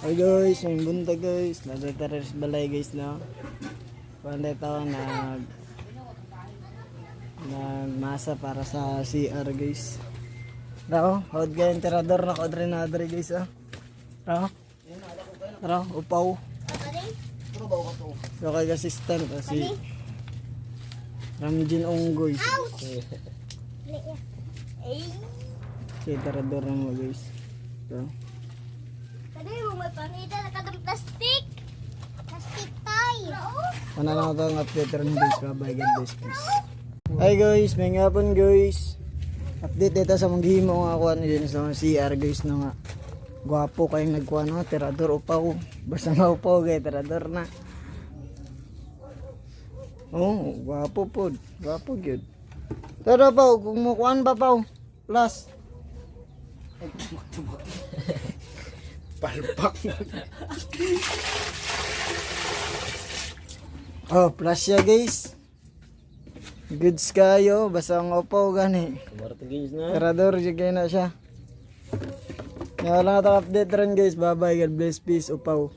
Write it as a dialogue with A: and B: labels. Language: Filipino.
A: Hi guys, may buntag guys. Natataris balay guys no. Kuwala ito nagmasa para sa CR guys. Rao, hod ka enterador na kodre na adre guys ah. Rao. Rao, upaw. So kay assistant kasi Ramjin Onggoy. Si enterador mo guys. So.
B: Tadi mo may pangita na kadang plastic. Plastic tayo.
A: Ano lang ito ang update rin guys. Bye God bless please. Hi guys, may ngapon guys. Update dito sa maghimo nga kuha nila sa CR guys no nga. Gwapo kayong nagkuha no, terador upaw. Basta nga upaw kay terador na. Oh, gwapo po. Gwapo gyud. Tara pa, kung mukuan ba pa? Plus.
C: Palpak.
A: Oh, plus siya guys. Goods kayo, basta ang upaw gani. Terador juga na siya. Nga lang ito update rin guys. Bye bye, God bless, peace, upaw.